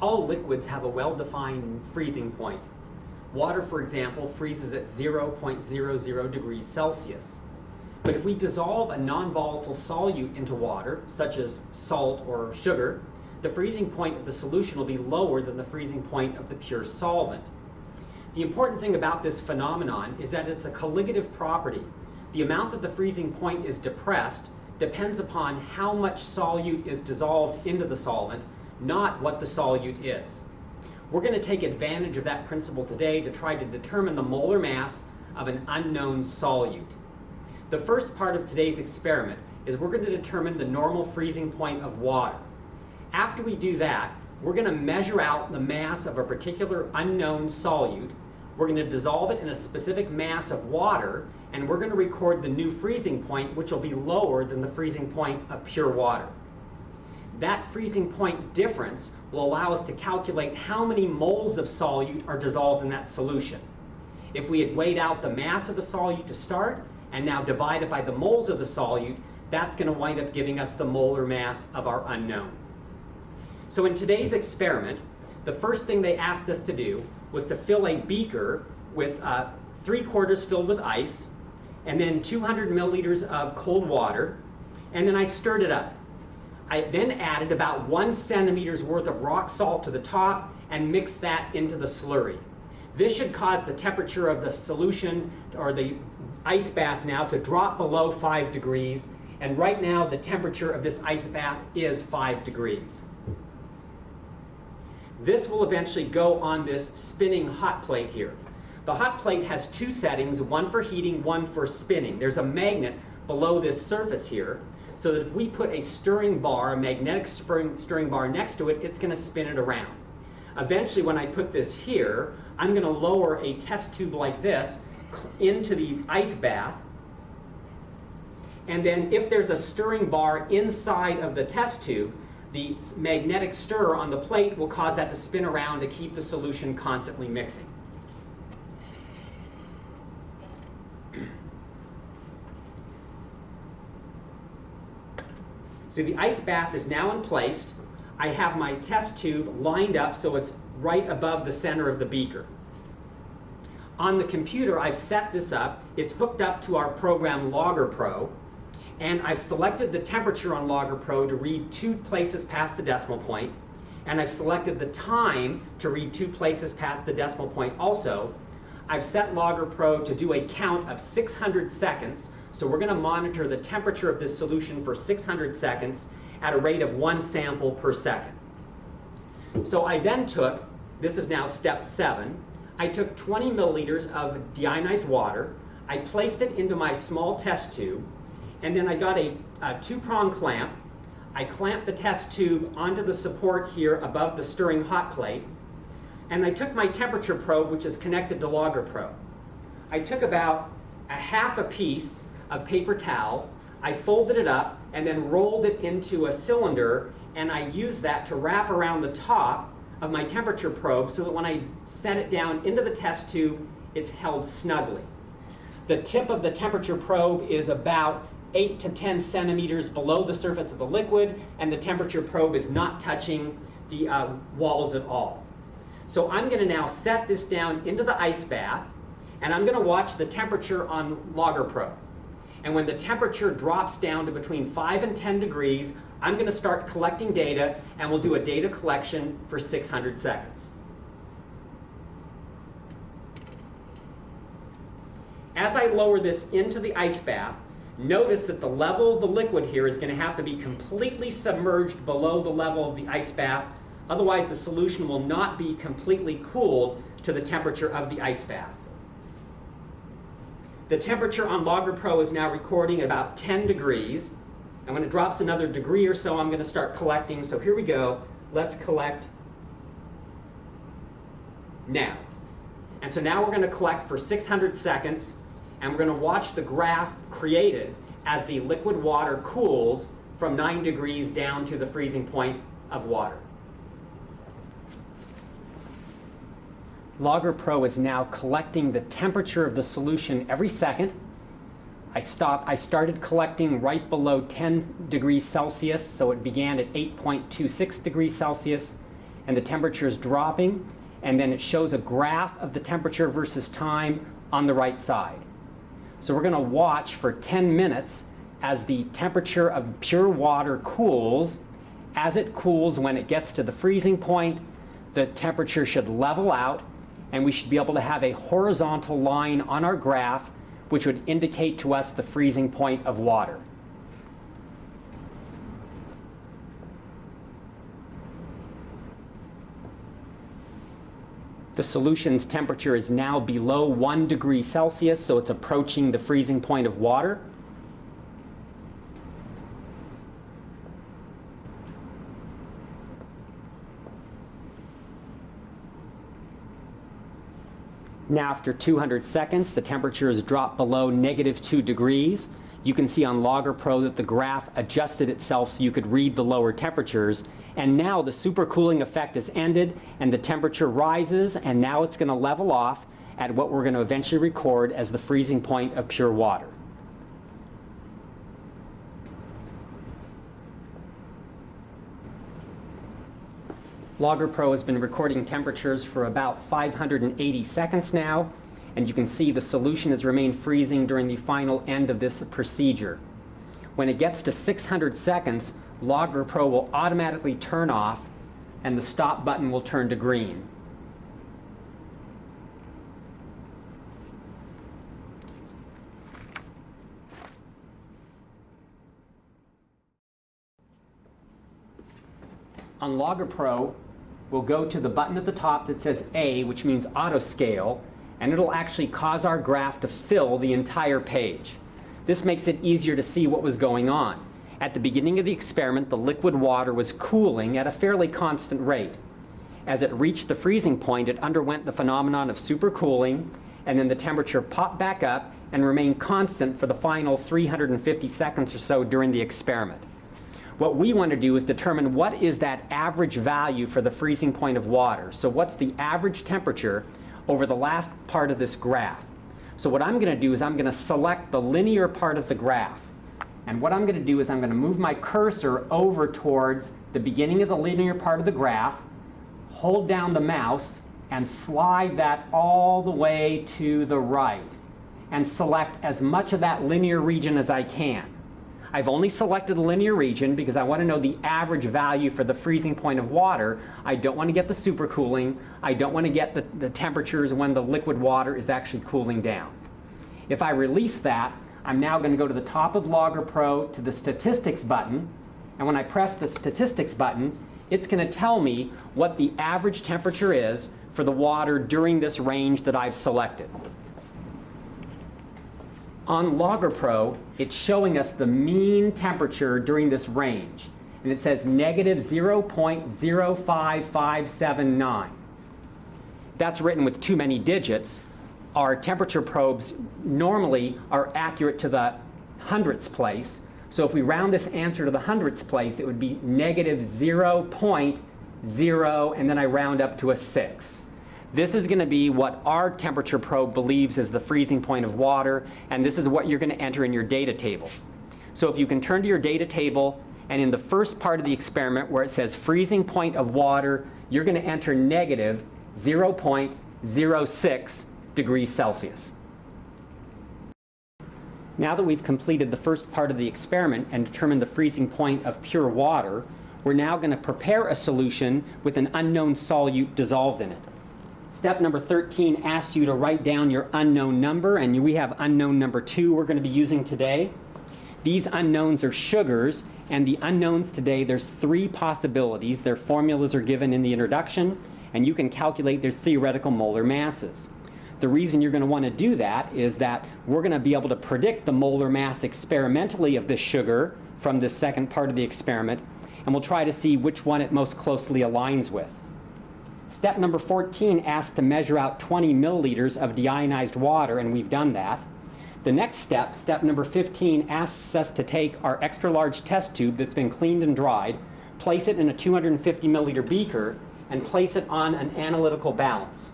all liquids have a well-defined freezing point. Water, for example, freezes at 0.00 degrees Celsius. But if we dissolve a non-volatile solute into water, such as salt or sugar, the freezing point of the solution will be lower than the freezing point of the pure solvent. The important thing about this phenomenon is that it's a colligative property. The amount that the freezing point is depressed depends upon how much solute is dissolved into the solvent, not what the solute is. We're going to take advantage of that principle today to try to determine the molar mass of an unknown solute. The first part of today's experiment is we're going to determine the normal freezing point of water. After we do that, we're going to measure out the mass of a particular unknown solute. We're going to dissolve it in a specific mass of water, and we're going to record the new freezing point, which will be lower than the freezing point of pure water. That freezing point difference will allow us to calculate how many moles of solute are dissolved in that solution. If we had weighed out the mass of the solute to start and now divide it by the moles of the solute, that's going to wind up giving us the molar mass of our unknown. So in today's experiment, the first thing they asked us to do was to fill a beaker with 3/4 filled with ice, and then 200 milliliters of cold water, and then I stirred it up. I then added about 1 centimeter's worth of rock salt to the top and mixed that into the slurry. This should cause the temperature of the solution, or the ice bath now, to drop below 5 degrees, and right now the temperature of this ice bath is 5 degrees. This will eventually go on this spinning hot plate here. The hot plate has 2 settings, one for heating, one for spinning. There's a magnet below this surface here, so that if we put a stirring bar, a magnetic stirring bar next to it, it's going to spin it around. Eventually, when I put this here, I'm going to lower a test tube like this into the ice bath, and then if there's a stirring bar inside of the test tube, the magnetic stirrer on the plate will cause that to spin around to keep the solution constantly mixing. So the ice bath is now in place. I have my test tube lined up so it's right above the center of the beaker. On the computer, I've set this up. It's hooked up to our program Logger Pro, and I've selected the temperature on Logger Pro to read 2 places past the decimal point, and I've selected the time to read 2 places past the decimal point also. I've set Logger Pro to do a count of 600 seconds, so we're going to monitor the temperature of this solution for 600 seconds at a rate of 1 sample per second. So I then took, this is now step 7, I took 20 milliliters of deionized water, I placed it into my small test tube, and then I got a 2-prong clamp. I clamped the test tube onto the support here above the stirring hot plate, and I took my temperature probe, which is connected to Logger Pro. I took about a half a piece of paper towel, I folded it up, and then rolled it into a cylinder, and I used that to wrap around the top of my temperature probe so that when I set it down into the test tube, it's held snugly. The tip of the temperature probe is about 8 to 10 centimeters below the surface of the liquid, and the temperature probe is not touching the walls at all. So I'm going to now set this down into the ice bath, and I'm going to watch the temperature on Logger Pro. And when the temperature drops down to between 5 and 10 degrees, I'm going to start collecting data, and we'll do a data collection for 600 seconds. As I lower this into the ice bath, notice that the level of the liquid here is going to have to be completely submerged below the level of the ice bath. Otherwise, the solution will not be completely cooled to the temperature of the ice bath. The temperature on Logger Pro is now recording at about 10 degrees. And when it drops another degree or so, I'm going to start collecting. So here we go. Let's collect now. And so now we're going to collect for 600 seconds, and we're going to watch the graph created as the liquid water cools from 9 degrees down to the freezing point of water. Logger Pro is now collecting the temperature of the solution every second. I started collecting right below 10 degrees Celsius, so it began at 8.26 degrees Celsius. and the temperature is dropping, and then it shows a graph of the temperature versus time on the right side. So we're going to watch for 10 minutes as the temperature of pure water cools. As it cools, when it gets to the freezing point, the temperature should level out, and we should be able to have a horizontal line on our graph which would indicate to us the freezing point of water. The solution's temperature is now below 1 degree Celsius, so it's approaching the freezing point of water. Now after 200 seconds, the temperature has dropped below -2 degrees. You can see on Logger Pro that the graph adjusted itself so you could read the lower temperatures. And now the supercooling effect is ended and the temperature rises, and now it's going to level off at what we're going to eventually record as the freezing point of pure water. Logger Pro has been recording temperatures for about 580 seconds now, and you can see the solution has remained freezing during the final end of this procedure. When it gets to 600 seconds, Logger Pro will automatically turn off and the stop button will turn to green. On Logger Pro, we'll go to the button at the top that says A, which means auto scale, and it'll actually cause our graph to fill the entire page. This makes it easier to see what was going on. At the beginning of the experiment, the liquid water was cooling at a fairly constant rate. As it reached the freezing point, it underwent the phenomenon of supercooling, and then the temperature popped back up and remained constant for the final 350 seconds or so during the experiment. What we want to do is determine what is that average value for the freezing point of water. So what's the average temperature over the last part of this graph? So what I'm going to do is I'm going to select the linear part of the graph. And what I'm going to do is I'm going to move my cursor over towards the beginning of the linear part of the graph, hold down the mouse, and slide that all the way to the right, and select as much of that linear region as I can. I've only selected the linear region because I want to know the average value for the freezing point of water. I don't want to get the supercooling. I don't want to get the temperatures when the liquid water is actually cooling down. If I release that, I'm now going to go to the top of Logger Pro to the Statistics button, and when I press the Statistics button, it's going to tell me what the average temperature is for the water during this range that I've selected. On Logger Pro, it's showing us the mean temperature during this range, and it says -0.05579. That's written with too many digits. Our temperature probes normally are accurate to the hundredths place, so if we round this answer to the hundredths place, it would be -0.0, and then I round up to a 6. This is going to be what our temperature probe believes is the freezing point of water, and this is what you're going to enter in your data table. So if you can turn to your data table, and in the first part of the experiment where it says freezing point of water, you're going to enter -0.06 degrees Celsius. Now that we've completed the first part of the experiment and determined the freezing point of pure water, we're now going to prepare a solution with an unknown solute dissolved in it. Step number 13 asks you to write down your unknown number, and we have unknown number 2 we're going to be using today. These unknowns are sugars, and the unknowns today, there's 3 possibilities. Their formulas are given in the introduction, and you can calculate their theoretical molar masses. The reason you're going to want to do that is that we're going to be able to predict the molar mass experimentally of this sugar from this second part of the experiment, and we'll try to see which one it most closely aligns with. Step number 14 asks to measure out 20 milliliters of deionized water, and we've done that. The next step, step number 15, asks us to take our extra large test tube that's been cleaned and dried, place it in a 250 milliliter beaker, and place it on an analytical balance.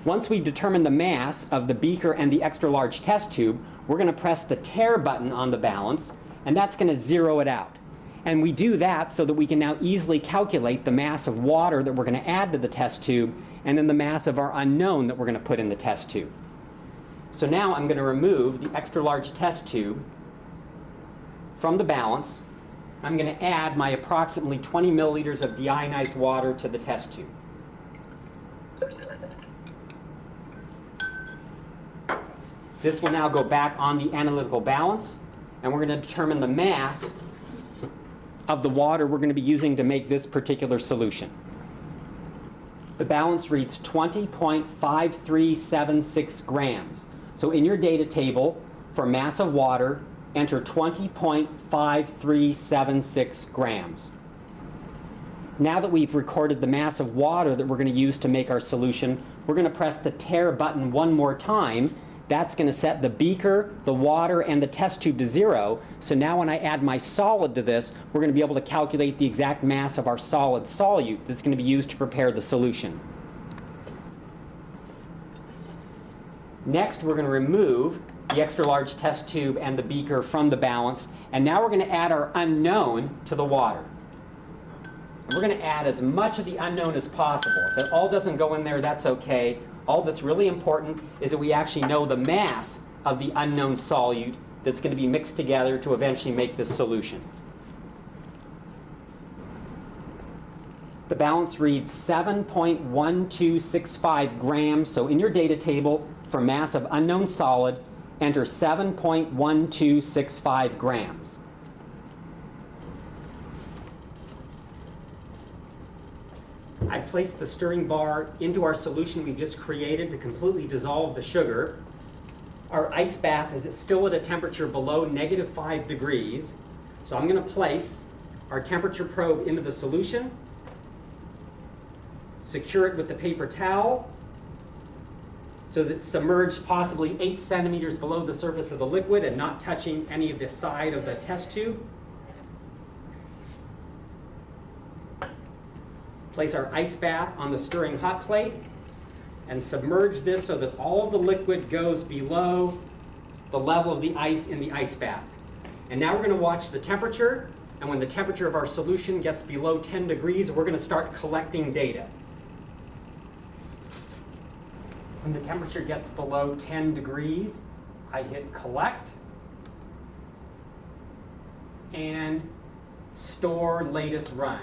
Once we've determined the mass of the beaker and the extra large test tube, we're going to press the tare button on the balance, and that's going to zero it out. And we do that so that we can now easily calculate the mass of water that we're going to add to the test tube and then the mass of our unknown that we're going to put in the test tube. So now I'm going to remove the extra large test tube from the balance. I'm going to add my approximately 20 milliliters of deionized water to the test tube. This will now go back on the analytical balance, and we're going to determine the mass of the water we're going to be using to make this particular solution. The balance reads 20.5376 grams. So in your data table, for mass of water, enter 20.5376 grams. Now that we've recorded the mass of water that we're going to use to make our solution, we're going to press the tare button one more time. That's going to set the beaker, the water, and the test tube to 0. So now when I add my solid to this, we're going to be able to calculate the exact mass of our solid solute that's going to be used to prepare the solution. Next, we're going to remove the extra large test tube and the beaker from the balance, and now we're going to add our unknown to the water. And we're going to add as much of the unknown as possible. If it all doesn't go in there, that's okay. All that's really important is that we actually know the mass of the unknown solute that's going to be mixed together to eventually make this solution. The balance reads 7.1265 grams. So in your data table, for mass of unknown solid, enter 7.1265 grams. I've placed the stirring bar into our solution we've just created to completely dissolve the sugar. Our ice bath is still at a temperature below -5 degrees. So I'm going to place our temperature probe into the solution, secure it with the paper towel so that it's submerged possibly 8 centimeters below the surface of the liquid and not touching any of the side of the test tube. Place our ice bath on the stirring hot plate and submerge this so that all of the liquid goes below the level of the ice in the ice bath. And now we're going to watch the temperature, and when the temperature of our solution gets below 10 degrees, we're going to start collecting data. When the temperature gets below 10 degrees, I hit collect and store latest run.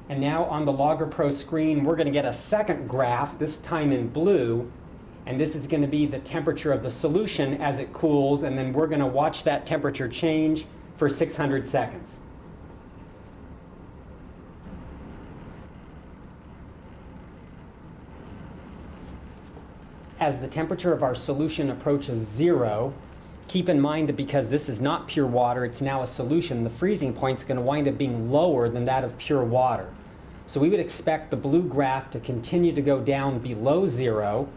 And now on the Logger Pro screen, we're going to get a second graph, this time in blue. And this is going to be the temperature of the solution as it cools. And then we're going to watch that temperature change for 600 seconds. As the temperature of our solution approaches 0, keep in mind that because this is not pure water, it's now a solution, the freezing point is going to wind up being lower than that of pure water. So we would expect the blue graph to continue to go down below 0.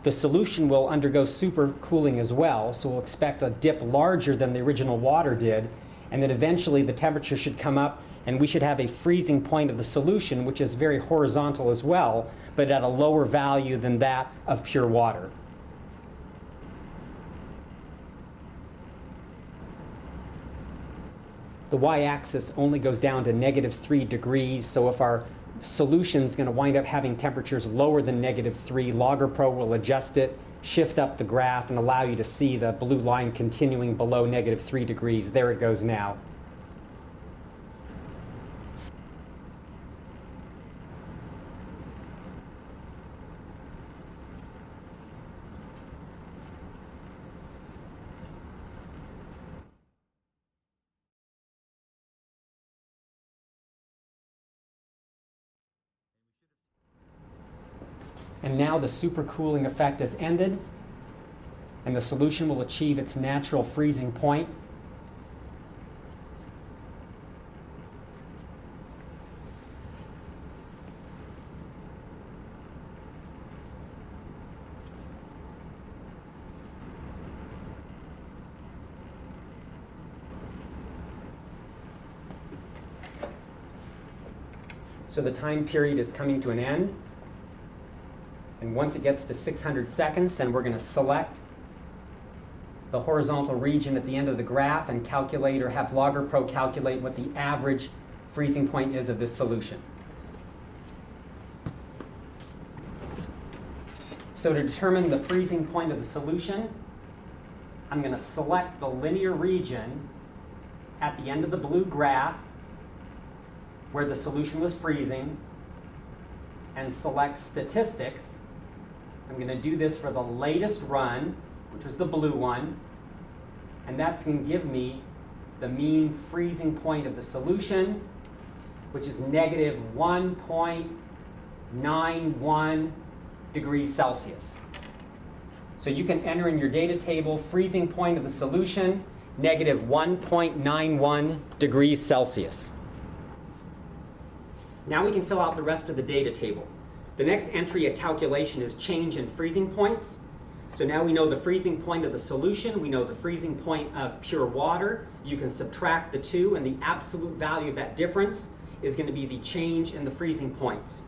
The solution will undergo supercooling as well, so we'll expect a dip larger than the original water did, and then eventually the temperature should come up and we should have a freezing point of the solution, which is very horizontal as well, but at a lower value than that of pure water. The y-axis only goes down to -3 degrees, so if our solution is going to wind up having temperatures lower than -3, Logger Pro will adjust it, shift up the graph, and allow you to see the blue line continuing below -3 degrees. There it goes now. And now the supercooling effect has ended, and the solution will achieve its natural freezing point. So the time period is coming to an end. And once it gets to 600 seconds, then we're going to select the horizontal region at the end of the graph and calculate, or have LoggerPro calculate what the average freezing point is of this solution. So to determine the freezing point of the solution, I'm going to select the linear region at the end of the blue graph where the solution was freezing and select statistics. I'm going to do this for the latest run, which was the blue one, and that's going to give me the mean freezing point of the solution, which is negative 1.91 degrees Celsius. So you can enter in your data table freezing point of the solution, negative 1.91 degrees Celsius. Now we can fill out the rest of the data table. The next entry at calculation is change in freezing points. So now we know the freezing point of the solution, we know the freezing point of pure water. You can subtract the two, and the absolute value of that difference is going to be the change in the freezing points.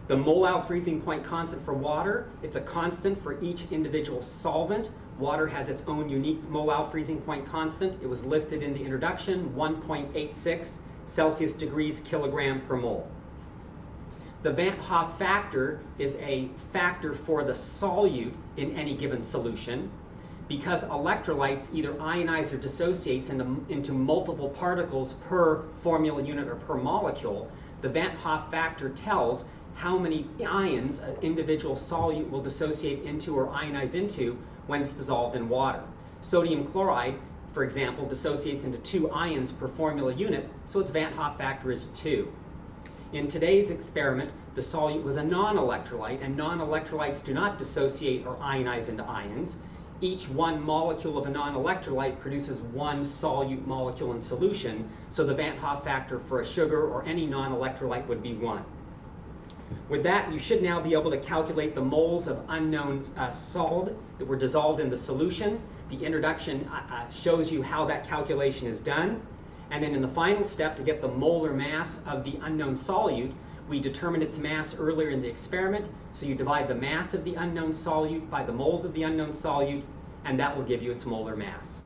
The Molar freezing point constant for water, it's a constant for each individual solvent. Water has its own unique Molar freezing point constant. It was listed in the introduction, 1.86 Celsius degrees kilogram per mole. The Van Hoff factor is a factor for the solute in any given solution. Because electrolytes either ionize or dissociates into multiple particles per formula unit or per molecule, the Van Hoff factor tells how many ions an individual solute will dissociate into or ionize into when it's dissolved in water. Sodium chloride, for example, dissociates into 2 ions per formula unit, so its Van Hoff factor is 2. In today's experiment, the solute was a non-electrolyte, and non-electrolytes do not dissociate or ionize into ions. Each one molecule of a non-electrolyte produces one solute molecule in solution, so the Van Hoff factor for a sugar or any non-electrolyte would be 1. With that, you should now be able to calculate the moles of unknown solid that were dissolved in the solution. The introduction shows you how that calculation is done. And then in the final step, to get the molar mass of the unknown solute, we determined its mass earlier in the experiment. So you divide the mass of the unknown solute by the moles of the unknown solute, and that will give you its molar mass.